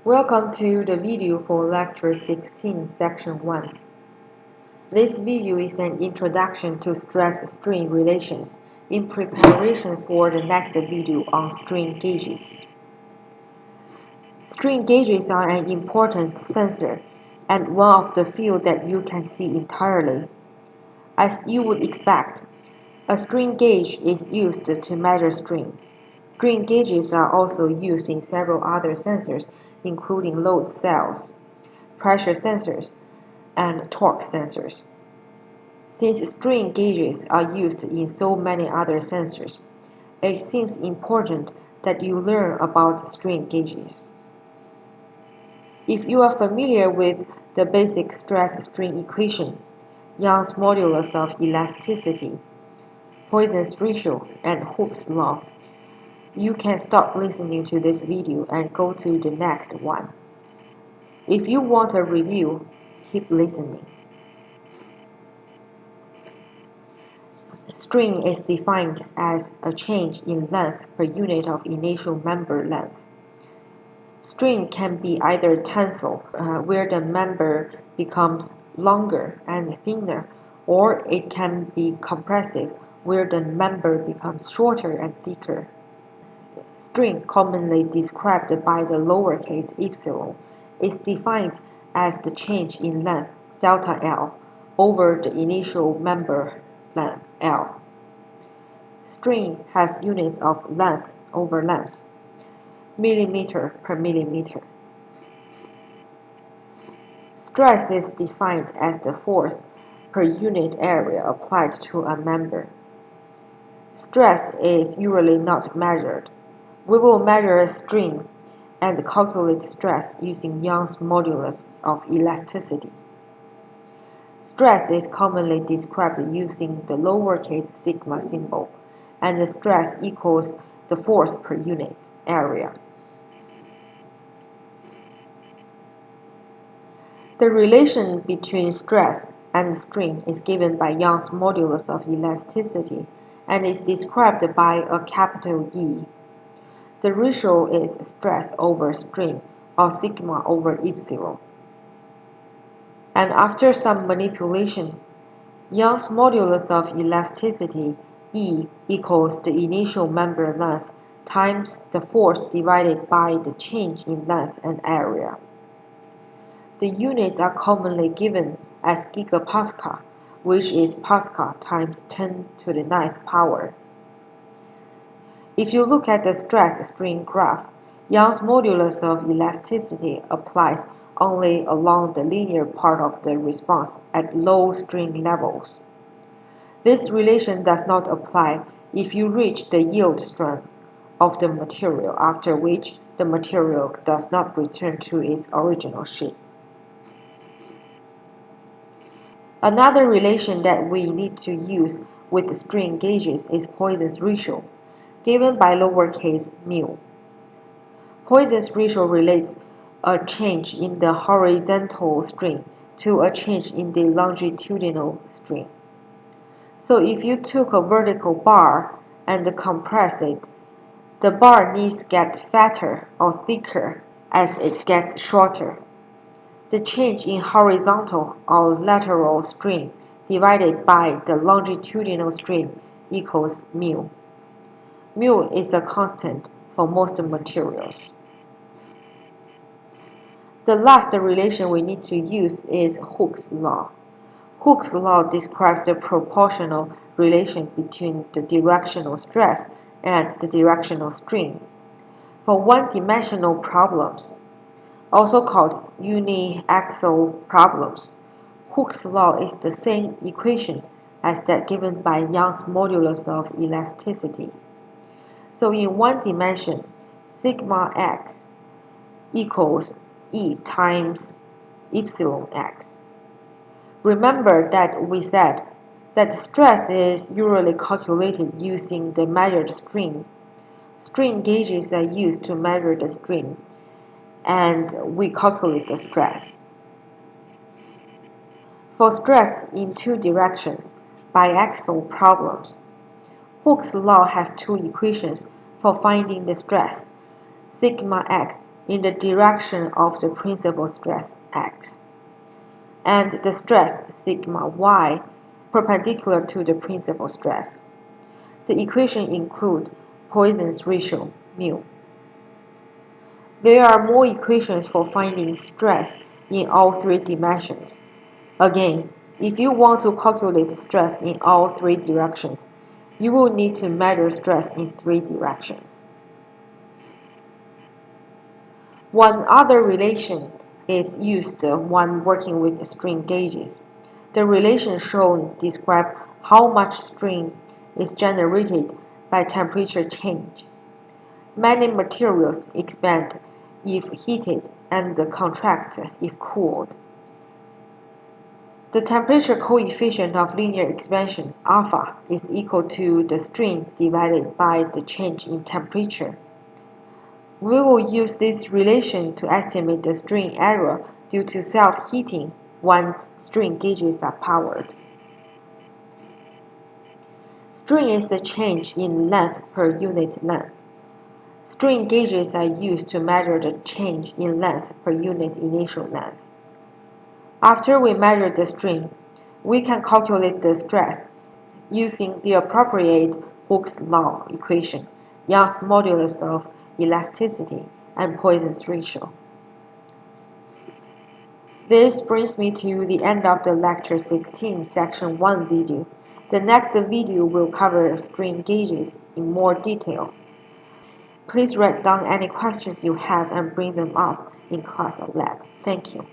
Welcome to the video for Lecture 16, Section 1. This video is an introduction to stress-strain relations in preparation for the next video on strain gauges. Strain gauges are an important sensor and one of the few that you can see entirely. As you would expect, a strain gauge is used to measure strain. Strain gauges are also used in several other sensors, including load cells, pressure sensors, and torque sensors. Since strain gauges are used in so many other sensors, it seems important that you learn about strain gauges. If you are familiar with the basic stress-strain equation, Young's modulus of elasticity, Poisson's ratio, and Hooke's law, you can stop listening to this video and go to the next one. If you want a review, keep listening. Strain is defined as a change in length per unit of initial member length. Strain can be either tensile, where the member becomes longer and thinner, or it can be compressive, where the member becomes shorter and thicker. Strain, commonly described by the lowercase epsilon, is defined as the change in length delta L over the initial member length L. Strain has units of length over length, millimeter per millimeter. Stress is defined as the force per unit area applied to a member. Stress is usually not measured. We will measure strain and calculate stress using Young's modulus of elasticity. Stress is commonly described using the lowercase sigma symbol, and the stress equals the force per unit area. The relation between stress and strain is given by Young's modulus of elasticity and is described by a capital E. The ratio is stress over strain, or sigma over epsilon. And after some manipulation, Young's modulus of elasticity, E, equals the initial member length times the force divided by the change in length and area. The units are commonly given as gigapascal, which is Pascal times 10 to the 9th power. If you look at the stress-strain graph, Young's modulus of elasticity applies only along the linear part of the response at low strain levels. This relation does not apply if you reach the yield strength of the material, after which the material does not return to its original shape. Another relation that we need to use with strain gauges is Poisson's ratio, given by lowercase mu. Poisson's ratio relates a change in the horizontal strain to a change in the longitudinal strain. So if you took a vertical bar and compress it, the bar needs to get fatter or thicker as it gets shorter. The change in horizontal or lateral strain divided by the longitudinal strain equals mu. Mu is a constant for most materials. The last relation we need to use is Hooke's law. Hooke's law describes the proportional relation between the directional stress and the directional strain. For one-dimensional problems, also called uniaxial problems, Hooke's law is the same equation as that given by Young's modulus of elasticity. So in one dimension, sigma x equals E times epsilon x. Remember that we said that stress is usually calculated using the measured strain. Strain gauges are used to measure the strain, and we calculate the stress. For stress in two directions, biaxial problems, Hooke's law has two equations for finding the stress. Sigma x in the direction of the principal stress x, and the stress sigma y perpendicular to the principal stress. The equation includes Poisson's ratio, mu. There are more equations for finding stress in all three dimensions. Again, if you want to calculate stress in all three directions, you will need to measure stress in three directions. One other relation is used when working with strain gauges. The relation shown describes how much strain is generated by temperature change. Many materials expand if heated and contract if cooled. The temperature coefficient of linear expansion, alpha, is equal to the strain divided by the change in temperature. We will use this relation to estimate the strain error due to self-heating when strain gauges are powered. Strain is the change in length per unit length. Strain gauges are used to measure the change in length per unit initial length. After we measure the strain, we can calculate the stress using the appropriate Hooke's law equation, Young's modulus of elasticity, and Poisson's ratio. This brings me to the end of the Lecture 16 Section 1 video. The next video will cover strain gauges in more detail. Please write down any questions you have and bring them up in class or lab. Thank you.